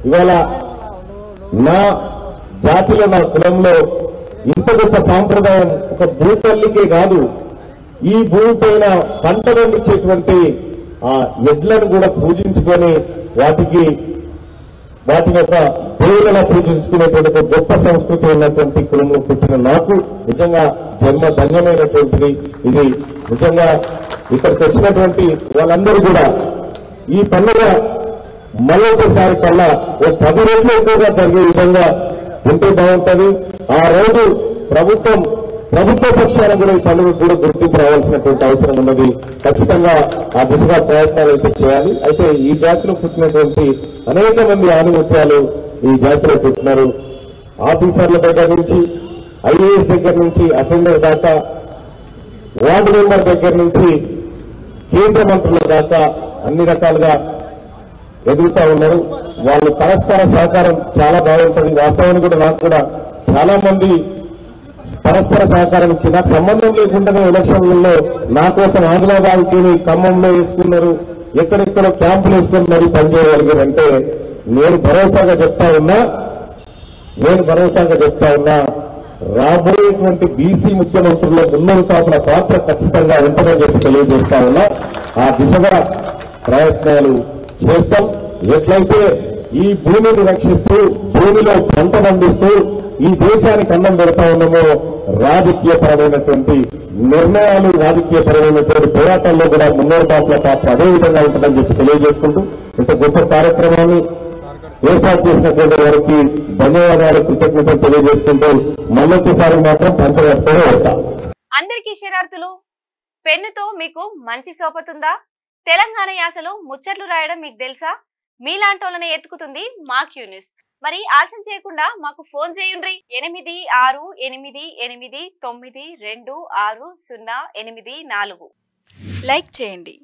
ఇవాళ నా జాతిలో నా కులంలో ఇంత గొప్ప సాంప్రదాయం ఒక భూతల్లికే కాదు, ఈ భూమి పైన పంట పండించేటువంటి ఆ ఎడ్లను కూడా పూజించుకొని వాటిని ఒక దేవుళ్ళగా పూజించుకునేటువంటి ఒక గొప్ప సంస్కృతి ఉన్నటువంటి కులంలో పుట్టిన నాకు నిజంగా జన్మ ధన్యమైనటువంటిది. ఇది నిజంగా ఇక్కడికి వచ్చినటువంటి వాళ్ళందరూ కూడా ఈ పండుగ మళ్ళొచ్చేసారి కల్లా ఓ 10 రెట్లు ఎక్కువగా జరిగే విధంగా ఉంటే బాగుంటది. ఆ రోజు ప్రభుత్వ పక్షాన కూడా ఈ పండుగ కూడా గుర్తింపు రావాల్సినటువంటి అవసరం ఉన్నది. ఖచ్చితంగా ఆ దిశగా ప్రయత్నాలు అయితే చేయాలి. అయితే ఈ జాతిలో పుట్టినటువంటి అనేక మంది ఆనుమత్యాలు ఈ జాతిలో పుట్టినారు. ఆఫీసర్ల దగ్గర నుంచి, ఐఏఎస్ దగ్గర నుంచి, అటెండర్ దాకా, వార్డు మెంబర్ దగ్గర నుంచి కేంద్ర మంత్రుల దాకా అన్ని రకాలుగా ఎదుగుతా ఉన్నారు. వాళ్ళు పరస్పర సహకారం చాలా బాగుంటుంది. వాస్తవానికి కూడా నాకు కూడా చాలా మంది పరస్పర సహకారం ఇచ్చి నాకు సంబంధం లేకుండానే ఎలక్షన్లలో నా కోసం ఆదిలాబాద్కి ఖమ్మంలో వేసుకున్నారు, ఎక్కడెక్కడో క్యాంపులు వేసుకొని మరీ పనిచేయగలిగారంటే నేను భరోసాగా చెప్తా ఉన్నా రాబోయేటువంటి బీసీ ముఖ్యమంత్రుల్లో మున్నూరు కాపుల పాత్ర ఖచ్చితంగా ఉంటుందని చెప్పి తెలియజేస్తా ఉన్నా. ఆ దిశగా ప్రయత్నాలు చేస్తాం. ఎట్లయితే ఈ భూమిని రక్షిస్తూ, భూమిలో పంట పండిస్తూ ఈ దేశానికి అన్నం పెడతా ఉన్నామో, రాజకీయపరమైనటువంటి నిర్ణయాలు, రాజకీయపరమైనటువంటి పోరాటాల్లో కూడా మున్నూరు కాపుల పాత్ర అదే విధంగా ఉంటుందని చెప్పి తెలియజేసుకుంటూ ఇంత గొప్ప కార్యక్రమాన్ని ఏర్పాటు చేసినటువంటి వారికి ధన్యవాదాలు, కృతజ్ఞతలు తెలియజేసుకుంటూ మళ్ళొచ్చేసారి మాత్రం పంచగట్టుకొని వస్తా. అందరికీ శరణార్థులు. పెన్నుతో మీకు మంచి సోపతుందా? తెలంగాణ యాసలో ముచ్చట్లు రాయడం మీకు తెలుసా? మీలాంటోళ్ళని ఎత్తుకుతుంది మా క్యూ న్యూస్. మరి ఆలస్యం చేయకుండా మాకు ఫోన్ చేయండి. 8688892608. లైక్ చేయండి.